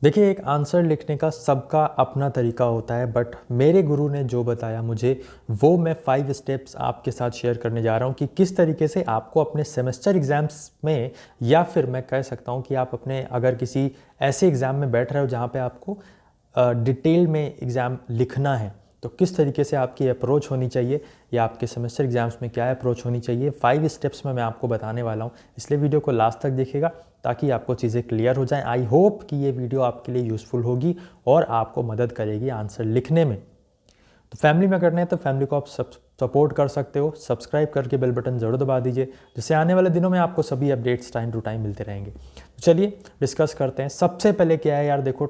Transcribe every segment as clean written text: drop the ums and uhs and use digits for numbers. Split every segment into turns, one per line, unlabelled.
देखिए, एक आंसर लिखने का सबका अपना तरीका होता है, बट मेरे गुरु ने जो बताया मुझे, वो मैं 5 स्टेप्स आपके साथ शेयर करने जा रहा हूँ कि किस तरीके से आपको अपने सेमेस्टर एग्ज़ाम्स में, या फिर मैं कह सकता हूँ कि आप अपने अगर किसी ऐसे एग्ज़ाम में बैठ रहे हो जहाँ पे आपको डिटेल में एग्ज़ाम लिखना है, तो किस तरीके से आपकी अप्रोच होनी चाहिए या आपके सेमेस्टर एग्ज़ाम्स में क्या अप्रोच होनी चाहिए, 5 स्टेप्स में मैं आपको बताने वाला हूँ। इसलिए वीडियो को लास्ट तक देखिएगा ताकि आपको चीज़ें क्लियर हो जाएं। आई होप कि ये वीडियो आपके लिए यूज़फुल होगी और आपको मदद करेगी आंसर लिखने में। तो फैमिली में करना है तो फैमिली को आप सपोर्ट कर सकते हो, सब्सक्राइब करके बेल बटन ज़रूर दबा दीजिए, जिससे आने वाले दिनों में आपको सभी अपडेट्स टाइम टू टाइम मिलते रहेंगे। तो चलिए डिस्कस करते हैं। सबसे पहले क्या है यार, देखो,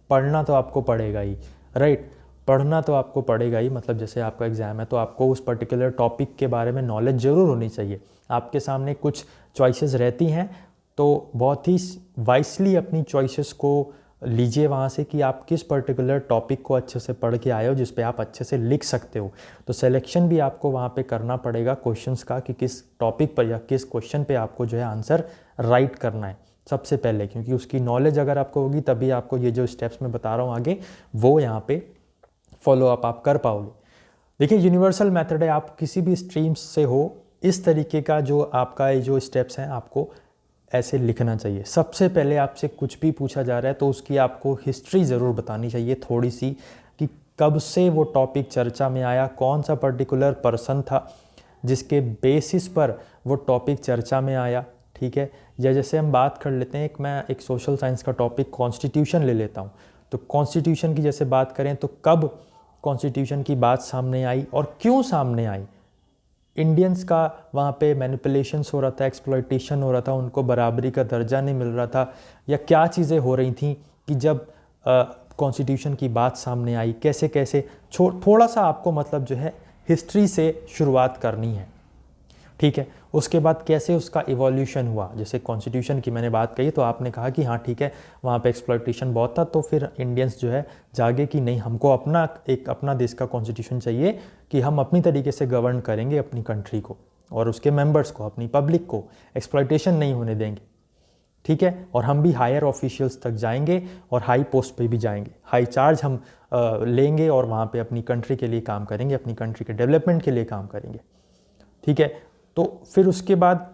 पढ़ना तो आपको पड़ेगा ही, राइट। पढ़ना तो आपको पड़ेगा ही, मतलब जैसे आपका एग्ज़ाम है तो आपको उस पर्टिकुलर टॉपिक के बारे में नॉलेज ज़रूर होनी चाहिए। आपके सामने कुछ चॉइसेस रहती हैं, तो बहुत ही वाइसली अपनी चॉइसेस को लीजिए वहाँ से कि आप किस पर्टिकुलर टॉपिक को अच्छे से पढ़ के आए हो जिस पे आप अच्छे से लिख सकते हो। तो सिलेक्शन भी आपको वहाँ पे करना पड़ेगा क्वेश्चंस का कि किस टॉपिक पर या किस क्वेश्चन पे आपको जो है आंसर राइट करना है सबसे पहले, क्योंकि उसकी नॉलेज अगर आपको होगी तभी आपको ये जो स्टेप्स मैं बता रहा हूँ आगे वो यहाँ पे फॉलो अप आप कर पाओगे। देखिए, यूनिवर्सल मेथड है, आप किसी भी स्ट्रीम्स से हो, इस तरीके का जो आपका ये जो स्टेप्स हैं आपको ऐसे लिखना चाहिए। सबसे पहले आपसे कुछ भी पूछा जा रहा है तो उसकी आपको हिस्ट्री ज़रूर बतानी चाहिए थोड़ी सी, कि कब से वो टॉपिक चर्चा में आया, कौन सा पर्टिकुलर पर्सन था जिसके बेसिस पर वो टॉपिक चर्चा में आया, ठीक है। या जैसे हम बात कर लेते हैं, मैं एक सोशल साइंस का टॉपिक कॉन्स्टिट्यूशन ले लेता हूँ। तो कॉन्स्टिट्यूशन की जैसे बात करें तो कब कॉन्स्टिट्यूशन की बात सामने आई और क्यों सामने आई। इंडियंस का वहाँ पे मैनिपुलेशंस हो रहा था, एक्सप्लॉइटेशन हो रहा था, उनको बराबरी का दर्जा नहीं मिल रहा था, या क्या चीज़ें हो रही थी कि जब कॉन्स्टिट्यूशन की बात सामने आई, कैसे कैसे थोड़ा सा आपको मतलब जो है हिस्ट्री से शुरुआत करनी है, ठीक है। उसके बाद कैसे उसका इवोल्यूशन हुआ, जैसे कॉन्स्टिट्यूशन की मैंने बात कही तो आपने कहा कि हाँ ठीक है वहाँ पे एक्सप्लॉइटेशन बहुत था, तो फिर इंडियंस जो है जागे कि नहीं, हमको अपना देश का कॉन्स्टिट्यूशन चाहिए कि हम अपनी तरीके से गवर्न करेंगे अपनी कंट्री को और उसके मेंबर्स को, अपनी पब्लिक को एक्सप्लॉइटेशन नहीं होने देंगे, ठीक है। और हम भी हायर ऑफिशियल्स तक जाएंगे और हाई पोस्ट पे भी जाएंगे, हाई चार्ज हम लेंगे और वहाँ पे अपनी कंट्री के लिए काम करेंगे, अपनी कंट्री के डेवलपमेंट के लिए काम करेंगे, ठीक है। तो फिर उसके बाद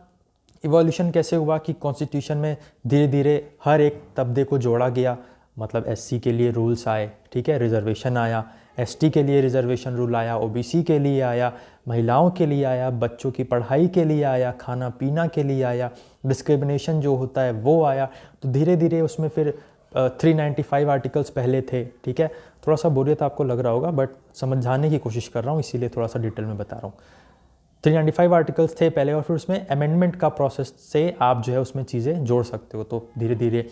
इवोल्यूशन कैसे हुआ कि कॉन्स्टिट्यूशन में धीरे धीरे हर एक तबके को जोड़ा गया, मतलब एससी के लिए रूल्स आए, ठीक है, रिजर्वेशन आया, एसटी के लिए रिजर्वेशन रूल आया, ओबीसी के लिए आया, महिलाओं के लिए आया, बच्चों की पढ़ाई के लिए आया, खाना पीना के लिए आया, डिस्क्रिमिनेशन जो होता है वो आया। तो धीरे धीरे उसमें फिर 395 आर्टिकल्स पहले थे, ठीक है। थोड़ा सा बोरियत आपको लग रहा होगा बट समझाने की कोशिश कर रहा हूँ, इसीलिए थोड़ा सा डिटेल में बता रहा हूँ। 395 आर्टिकल्स थे पहले और फिर उसमें अमेंडमेंट का प्रोसेस से आप जो है उसमें चीज़ें जोड़ सकते हो। तो धीरे धीरे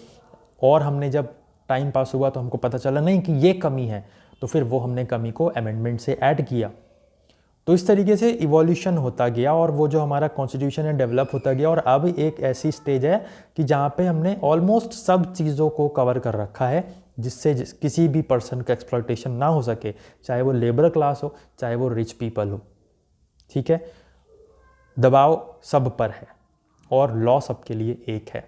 और हमने जब टाइम पास हुआ तो हमको पता चला नहीं कि ये कमी है, तो फिर वो हमने कमी को अमेंडमेंट से ऐड किया। तो इस तरीके से इवोल्यूशन होता गया और वो जो हमारा कॉन्स्टिट्यूशन है डेवलप होता गया, और अब एक ऐसी स्टेज है कि जहाँ पे हमने ऑलमोस्ट सब चीज़ों को कवर कर रखा है जिससे किसी भी पर्सन का एक्सप्लॉइटेशन ना हो सके, चाहे वो लेबर क्लास हो चाहे वो रिच पीपल हो, ठीक है। दबाव सब पर है और लॉ सबके लिए एक है,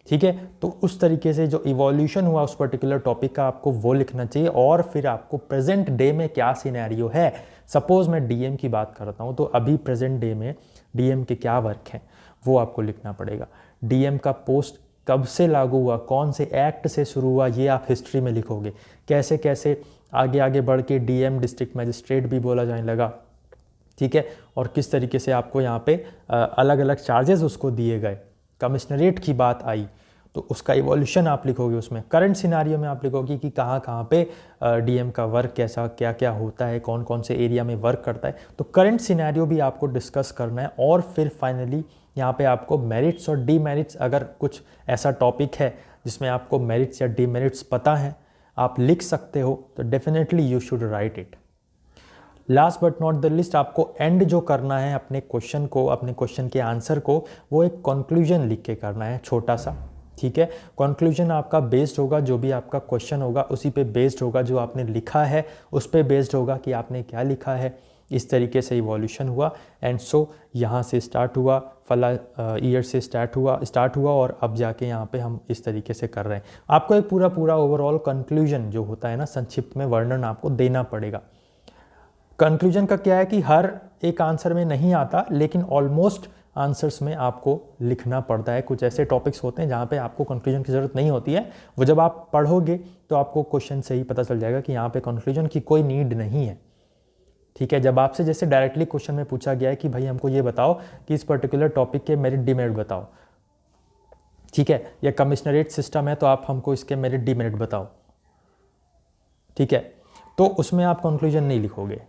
ठीक है। तो उस तरीके से जो इवोल्यूशन हुआ उस पर्टिकुलर टॉपिक का आपको वो लिखना चाहिए, और फिर आपको प्रेजेंट डे में क्या सिनेरियो है। सपोज मैं डीएम की बात करता हूँ तो अभी प्रेजेंट डे में डीएम के क्या वर्क हैं वो आपको लिखना पड़ेगा। डीएम का पोस्ट कब से लागू हुआ, कौन से एक्ट से शुरू हुआ, ये आप हिस्ट्री में लिखोगे। कैसे कैसे आगे आगे बढ़ के डीएम डिस्ट्रिक्ट मजिस्ट्रेट भी बोला जाने लगा, ठीक है। और किस तरीके से आपको यहाँ पे अलग अलग चार्जेस उसको दिए गए, कमिश्नरेट की बात आई तो उसका इवोल्यूशन आप लिखोगे। उसमें करंट सिनारियो में आप लिखोगे कि कहाँ कहाँ पे डीएम का वर्क कैसा क्या क्या होता है, कौन कौन से एरिया में वर्क करता है। तो करंट सिनारियो भी आपको डिस्कस करना है। और फिर फाइनली यहाँ पे आपको मेरिट्स और डीमेरिट्स, अगर कुछ ऐसा टॉपिक है जिसमें आपको मेरिट्स या डीमेरिट्स पता है, आप लिख सकते हो, तो definitely you should write it. Last but not the list, आपको एंड जो करना है अपने क्वेश्चन को, अपने क्वेश्चन के आंसर को, वो एक कंक्लूजन लिख के करना है छोटा सा, ठीक है। कंक्लूजन आपका बेस्ड होगा, जो भी आपका क्वेश्चन होगा उसी पे बेस्ड होगा, जो आपने लिखा है उस पे बेस्ड होगा कि आपने क्या लिखा है, इस तरीके से इवोल्यूशन हुआ एंड सो यहाँ से स्टार्ट हुआ, फला ईयर से स्टार्ट हुआ और अब जाके यहाँ पे हम इस तरीके से कर रहे हैं। आपको एक पूरा ओवरऑल कंक्लूजन जो होता है ना, संक्षिप्त में वर्णन आपको देना पड़ेगा। कंक्लूजन का क्या है कि हर एक आंसर में नहीं आता, लेकिन ऑलमोस्ट आंसर्स में आपको लिखना पड़ता है। कुछ ऐसे टॉपिक्स होते हैं जहाँ पे आपको कंक्लूजन की ज़रूरत नहीं होती है, वो जब आप पढ़ोगे तो आपको क्वेश्चन से ही पता चल जाएगा कि यहाँ पे कंक्लूजन की कोई नीड नहीं है। ठीक है, जब आपसे जैसे डायरेक्टली क्वेश्चन में पूछा गया है कि भाई हमको ये बताओ कि इस पर्टिकुलर टॉपिक के मेरिट डिमेरिट बताओ, ठीक है, या कमिश्नरेट सिस्टम है तो आप हमको इसके मेरिट डिमेरिट बताओ, ठीक है, तो उसमें आप कंक्लूजन नहीं लिखोगे।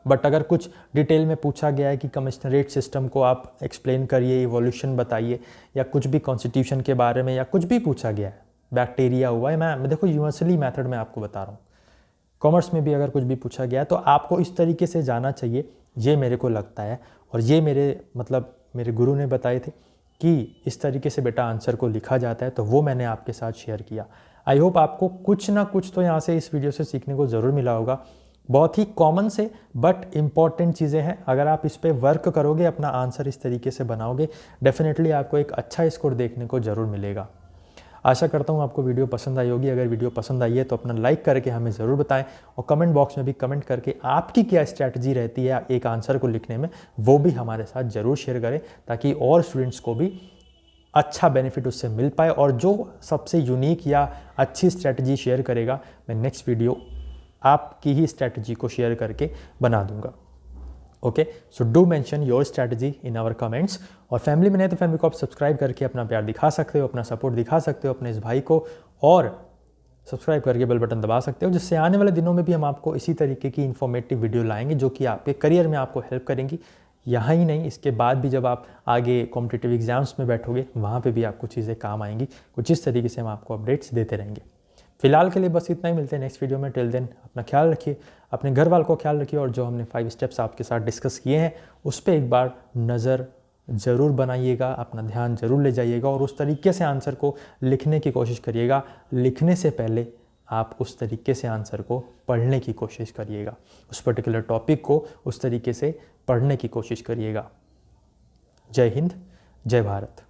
बट अगर कुछ डिटेल में पूछा गया है कि कमिश्नरेट सिस्टम को आप एक्सप्लेन करिए, इवोल्यूशन बताइए, या कुछ भी कॉन्स्टिट्यूशन के बारे में, या कुछ भी पूछा गया है, बैक्टीरिया हुआ है, मैं देखो यूनिवर्सली मेथड में आपको बता रहा हूँ, कॉमर्स में भी अगर कुछ भी पूछा गया है तो आपको इस तरीके से जाना चाहिए, ये मेरे को लगता है, और ये मेरे गुरु ने बताए थे कि इस तरीके से बेटा आंसर को लिखा जाता है, तो वो मैंने आपके साथ शेयर किया। आई होप आपको कुछ ना कुछ तो यहाँ से इस वीडियो से सीखने को ज़रूर मिला होगा। बहुत ही कॉमन से बट इम्पॉर्टेंट चीज़ें हैं, अगर आप इस पर वर्क करोगे, अपना आंसर इस तरीके से बनाओगे, डेफिनेटली आपको एक अच्छा स्कोर देखने को ज़रूर मिलेगा। आशा करता हूँ आपको वीडियो पसंद आई होगी। अगर वीडियो पसंद आई है तो अपना लाइक करके हमें ज़रूर बताएं, और कमेंट बॉक्स में भी कमेंट करके आपकी क्या स्ट्रैटेजी रहती है एक आंसर को लिखने में, वो भी हमारे साथ ज़रूर शेयर करें, ताकि और स्टूडेंट्स को भी अच्छा बेनिफिट उससे मिल पाए। और जो सबसे यूनिक या अच्छी स्ट्रैटेजी शेयर करेगा, मैं नेक्स्ट वीडियो आपकी ही स्ट्रैटेजी को शेयर करके बना दूंगा। Okay, so do mention your strategy in our comments. और फैमिली में नहीं तो फैमिली को आप सब्सक्राइब करके अपना प्यार दिखा सकते हो, अपना सपोर्ट दिखा सकते हो अपने इस भाई को, और सब्सक्राइब करके बेल बटन दबा सकते हो, जिससे आने वाले दिनों में भी हम आपको इसी तरीके की इन्फॉर्मेटिव वीडियो लाएंगे जो कि आपके करियर में आपको हेल्प करेंगी। यहाँ ही नहीं, इसके बाद भी जब आप आगे कॉम्पिटिटिव एग्जाम्स में बैठोगे, वहाँ पे भी आपको चीज़ें काम आएंगी। कुछ इस तरीके से हम आपको अपडेट्स देते रहेंगे। फिलहाल के लिए बस इतना ही, मिलते हैं नेक्स्ट वीडियो में। टिल देन अपना ख्याल रखिए, अपने घर वालों को ख्याल रखिए, और जो हमने 5 स्टेप्स आपके साथ डिस्कस किए हैं उस पर एक बार नज़र ज़रूर बनाइएगा, अपना ध्यान ज़रूर ले जाइएगा, और उस तरीके से आंसर को लिखने की कोशिश करिएगा। लिखने से पहले आप उस तरीके से आंसर को पढ़ने की कोशिश करिएगा, उस पर्टिकुलर टॉपिक को उस तरीके से पढ़ने की कोशिश करिएगा। जय हिंद, जय भारत।